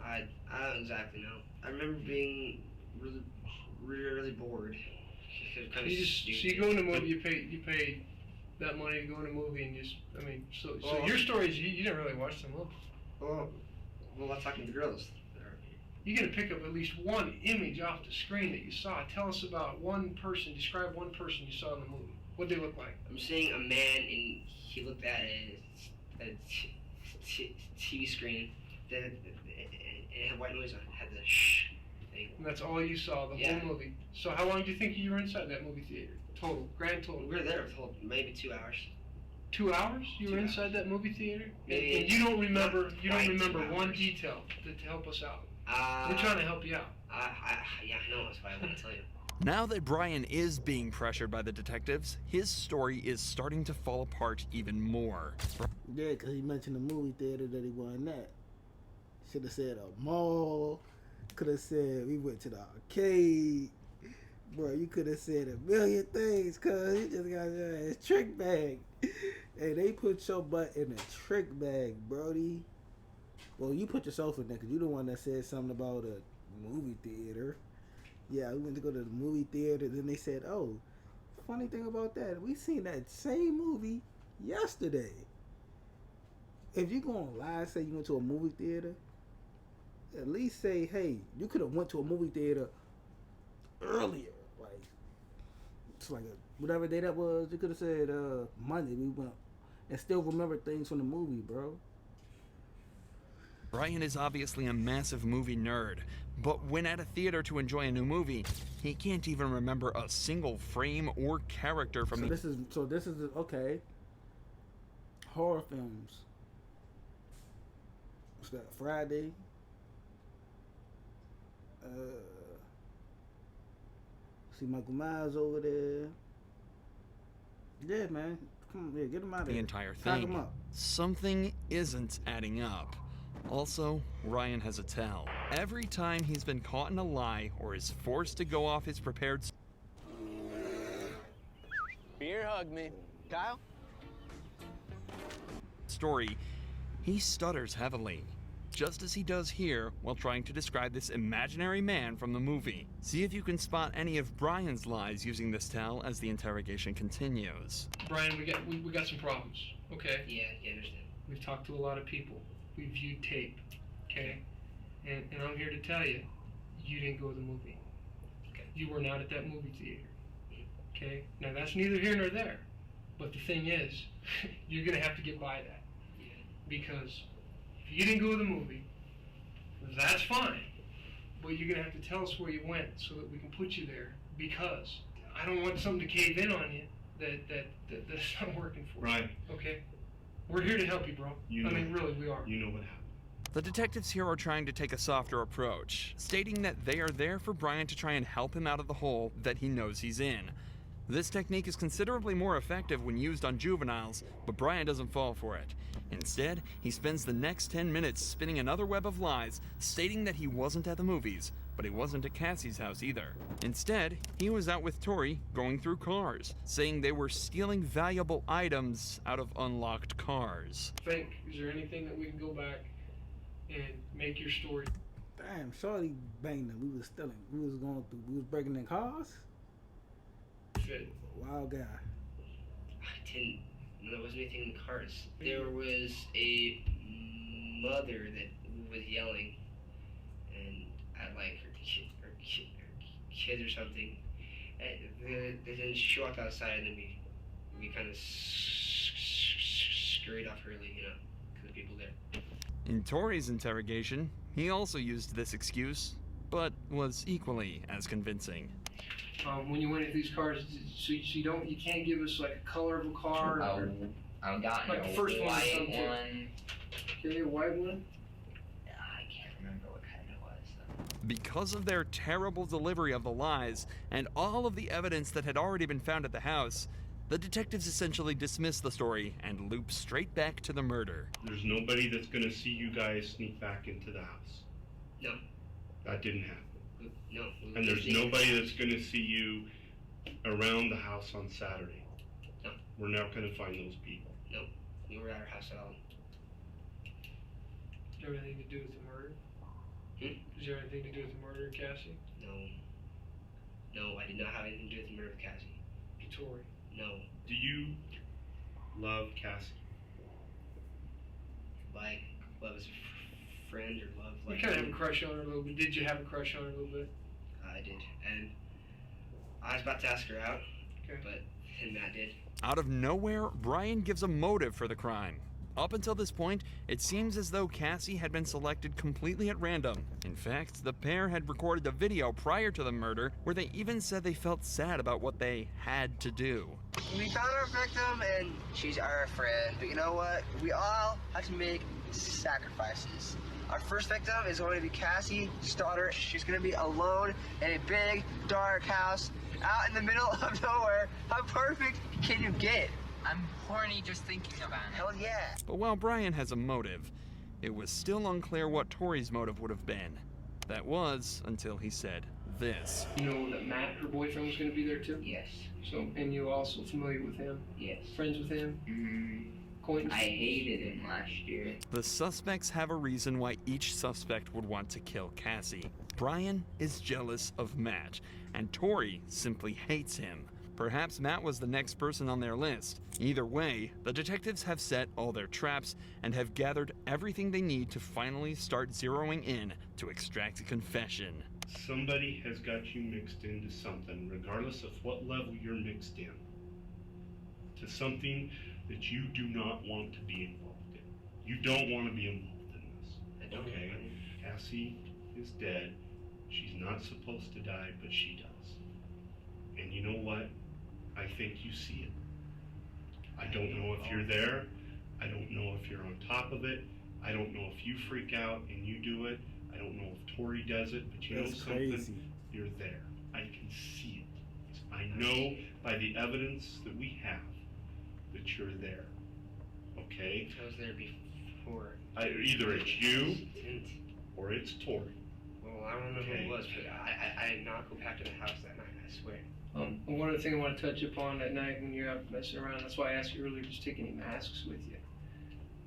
I don't exactly know. I remember being really bored. It was kind of
You go in a movie, you pay that money to go in a movie and just, I mean, so your story is you didn't really watch the movie.
Well, I'm talking to the girls.
You're going to pick up at least one image off the screen that you saw. Tell us about one person, describe one person you saw in the movie. What'd they look like?
I'm seeing a man and he looked at a TV screen. It had white noise on it. Had the shh thing.
And that's all you saw, the whole movie. So how long do you think you were inside that movie theater? Total, grand total.
We were there for maybe 2 hours.
2 hours? You were inside that movie theater?
Maybe
and you don't remember
not
one detail to help us out. We're trying to help you out.
Yeah, I know. That's why I want to tell you.
Now that Brian is being pressured by the detectives, his story is starting to fall apart even more.
Yeah, because he mentioned the movie theater that he wasn't at. Should have said a mall. Could have said we went to the arcade. Bro, you could have said a million things, cuz you just got your ass trick bag. Hey, they put your butt in a trick bag, Brody. Well, you put yourself in there because you the one that said something about a movie theater. Yeah, we went to go to the movie theater. Then they said, oh, funny thing about that, we seen that same movie yesterday. If you gonna lie, say you went to a movie theater, at least say, hey, you could have went to a movie theater earlier. Like, it's like whatever day that was, you could have said Monday we went and still remember things from the movie, bro.
Brian is obviously a massive movie nerd, but when at a theater to enjoy a new movie, he can't even remember a single frame or character from
This is okay. Horror films. What's that? Friday. See Michael Myers over there. Yeah, man. Come on, yeah, get him out of there.
The entire
Pack him
thing.
up.
Something isn't adding up. Also, Ryan has a tell. Every time he's been caught in a lie or is forced to go off his prepared
Beer hug me. Kyle?
story, he stutters heavily, just as he does here while trying to describe this imaginary man from the movie. See if you can spot any of Brian's lies using this tell as the interrogation continues.
Brian, we got some problems, okay?
Yeah, I understand.
We've talked to a lot of people. We've viewed tape, okay? And I'm here to tell you, you didn't go to the movie.
Okay.
You were not at that movie theater, okay? Now, that's neither here nor there. But the thing is, you're going to have to get by that.
Yeah.
Because if you didn't go to the movie, that's fine. But you're going to have to tell us where you went so that we can put you there. Because I don't want something to cave in on you that's not working for
Right.
you. Okay? We're here to help you, bro.
You know,
I mean, really, we are.
You know what happened.
The detectives here are trying to take a softer approach, stating that they are there for Brian to try and help him out of the hole that he knows he's in. This technique is considerably more effective when used on juveniles, but Brian doesn't fall for it. Instead, he spends the next 10 minutes spinning another web of lies, stating that he wasn't at the movies, but he wasn't at Cassie's house either. Instead, he was out with Tori going through cars, saying they were stealing valuable items out of unlocked cars.
Is there anything that we can go back and make your story?
Damn, shorty banged them. We was stealing. We was breaking in cars.
Fit.
Wild guy.
There wasn't anything in the cars. There was a mother that was yelling and at like her kids or something. And then she walked outside and then we kind of scurried off early, because of people there.
In Tori's interrogation, he also used this excuse, but was equally as convincing.
When you went into these cars, so you can't give us like a color of a car.
I got
like
a
the first
white one.
Okay, a white one.
I can't remember what kind it was. Though.
Because of their terrible delivery of the lies and all of the evidence that had already been found at the house, the detectives essentially dismiss the story and loop straight back to the murder.
There's nobody that's gonna see you guys sneak back into the house.
No.
That didn't happen.
No.
And there's nobody that's gonna see you around the house on Saturday.
No.
We're not gonna find those people.
No. We were at our house at all.
Did you have anything to do with the murder? Did you have anything to do with the murder of Cassie?
No. No, I did not have anything to do with the murder of Cassie.
Tori?
No.
Do you love Cassie?
Like, love as a friend or love like...
You kind of have a crush on her a little bit. Did you have a crush on her a little bit?
I did. And I was about to ask her out,
okay.
But then Matt did.
Out of nowhere, Brian gives a motive for the crime. Up until this point, it seems as though Cassie had been selected completely at random. In fact, the pair had recorded a video prior to the murder where they even said they felt sad about what they had to do.
We found our victim and she's our friend. But you know what? We all have to make sacrifices. Our first victim is going to be Cassie Stoddard. She's going to be alone in a big, dark house out in the middle of nowhere. How perfect can you get?
I'm horny just thinking about it.
Hell yeah.
But while Brian has a motive, it was still unclear what Tori's motive would have been. That was until he said this.
You know that Matt, her boyfriend, was going to be there too?
Yes.
So, and you're also familiar with him?
Yes.
Friends with him?
I hated him last year.
The suspects have a reason why each suspect would want to kill Cassie. Brian is jealous of Matt, and Tori simply hates him. Perhaps Matt was the next person on their list. Either way, the detectives have set all their traps and have gathered everything they need to finally start zeroing in to extract a confession.
Somebody has got you mixed into something, regardless of what level you're mixed in, to something that you do not want to be involved in. You don't want to be involved in this. Okay? Cassie is dead. She's not supposed to die, but she does. And you know what? I think you see it. I don't know if you're there. I don't know if you're on top of it. I don't know if you freak out and you do it. I don't know if Tori does it, but you know something?
Crazy.
You're there. I can see it. I know by the evidence that we have that you're there. Okay?
I was there before.
Either it's you or it's Tori.
Well, I don't know who it was, but I did not go back to the house that night, I swear.
One other thing I want to touch upon that night when you're out messing around, that's why I asked you earlier, just take any masks with you.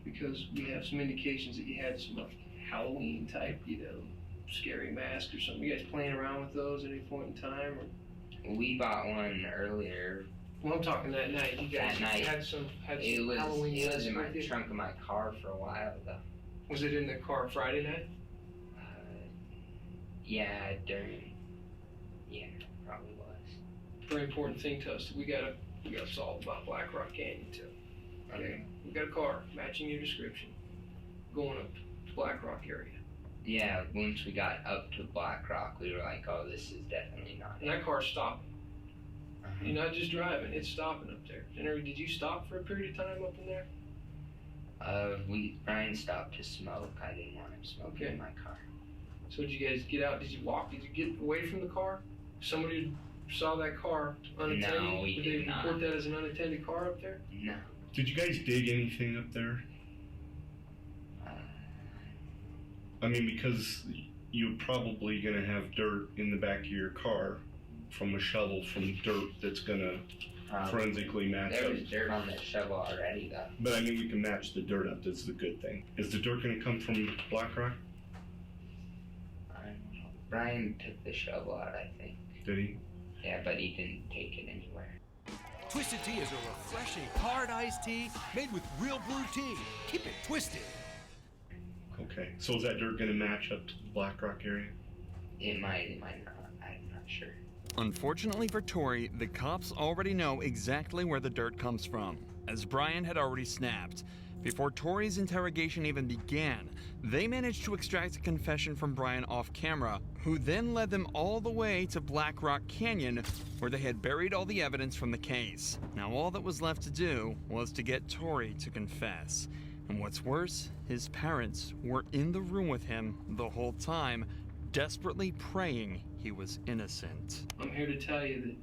Because we have some indications that you had some Halloween type, scary mask or something. You guys playing around with those at any point in time? Or?
We bought one earlier.
Well, I'm talking that night. You guys had some Halloween
It was in my
with you?
trunk of my car for a while, though.
Was it in the car Friday night?
Yeah, probably was.
Very important thing to us. We gotta solve about Black Rock Canyon too. Okay. We got a car matching your description, going up to Black Rock area.
Yeah, once we got up to Black Rock, we were like, oh, this is definitely not
And that car's stopping. You're not just driving, it's stopping up there. Henry, did you stop for a period of time up in there?
Brian stopped to smoke. I didn't want him smoking in my car.
So did you guys get out? Did you walk? Did you get away from the car? Somebody saw that car unattended?
No, we
Did
did
they
not.
report that as an unattended car up there?
No.
Did you guys dig anything up there? I mean, because you're probably going to have dirt in the back of your car from a shovel from dirt that's going to forensically match up.
There was dirt on the shovel already, though.
But I mean, we can match the dirt up. That's the good thing. Is the dirt going to come from Black Rock?
I don't know. Brian took the shovel out, I think.
Did he?
Yeah, but he didn't take it anywhere.
Twisted Tea is a refreshing hard iced tea made with real brewed tea. Keep it twisted.
Okay. So is that dirt going to match up to the Black Rock area?
It might not. I'm not sure.
Unfortunately for Tori, the cops already know exactly where the dirt comes from, as Brian had already snapped. Before Tori's interrogation even began, they managed to extract a confession from Brian off camera, who then led them all the way to Black Rock Canyon, where they had buried all the evidence from the case. Now all that was left to do was to get Tori to confess. And what's worse, his parents were in the room with him the whole time, desperately praying he was innocent.
I'm here to tell you that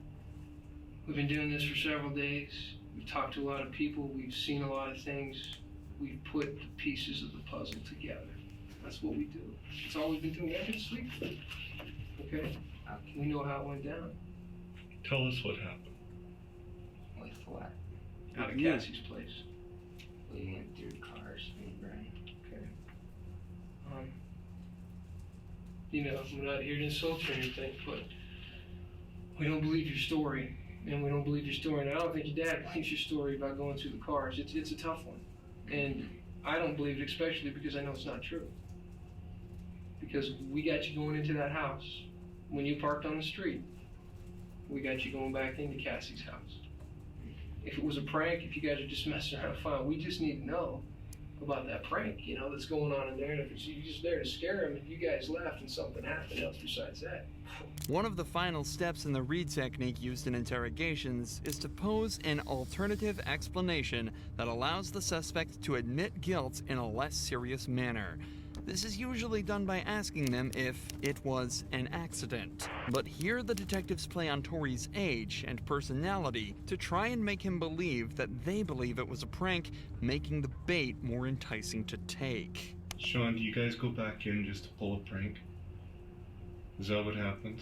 we've been doing this for several days. We've talked to a lot of people. We've seen a lot of things. We've put the pieces of the puzzle together. That's what we do. That's all we've been doing. We haven't been sleeping. Okay? We know how it went down.
Tell us what happened.
With what?
Out of Cassie's place.
We went through cars, me and Brian.
Okay. I'm not here to insult you or anything, but we don't believe your story. And we don't believe your story. And I don't think your dad believes your story about going through the cars. It's a tough one. And I don't believe it, especially because I know it's not true. Because we got you going into that house. When you parked on the street, we got you going back into Cassie's house. If it was a prank, if you guys are just messing around, fine. We just need to know about that prank, that's going on in there. And if it's you just there to scare him and you guys left and something happened else besides that.
One of the final steps in the Reed technique used in interrogations is to pose an alternative explanation that allows the suspect to admit guilt in a less serious manner. This is usually done by asking them if it was an accident. But here the detectives play on Tori's age and personality to try and make him believe that they believe it was a prank, making the bait more enticing to take.
Sean, do you guys go back in just to pull a prank? Is that what happens?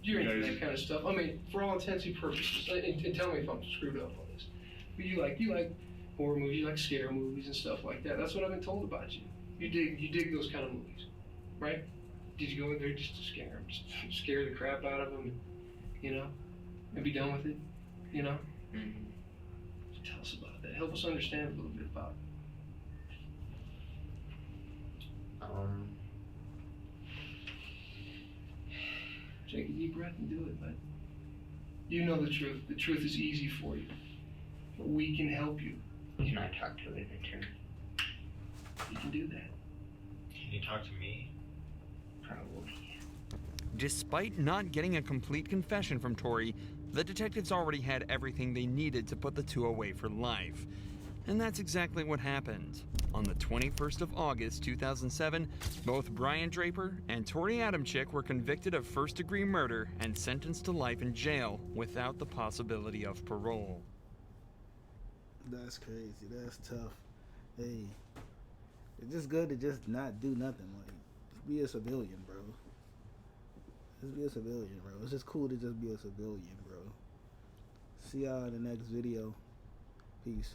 You're into that kind of stuff. I mean, for all intents and purposes, and tell me if I'm screwed up on this. But you like horror movies, you like scare movies and stuff like that. That's what I've been told about you. You dig those kind of movies, right? Did you go in there just to scare them, just scare the crap out of them, you know, and be done with it, you know?
Mm-hmm.
Tell us about that. Help us understand a little bit about it. Take a deep breath and do it, bud. You know the truth. The truth is easy for you. But we can help you.
Can I talk to an attorney?
You can do that.
Can you talk to me? Probably.
Despite not getting a complete confession from Tori, the detectives already had everything they needed to put the two away for life. And that's exactly what happened. On the 21st of August, 2007, both Brian Draper and Tori Adamczyk were convicted of first-degree murder and sentenced to life in jail without the possibility of parole.
That's crazy. That's tough. Hey, it's just good to just not do nothing. Like, just be a civilian, bro. Just be a civilian, bro. It's just cool to just be a civilian, bro. See y'all in the next video. Peace.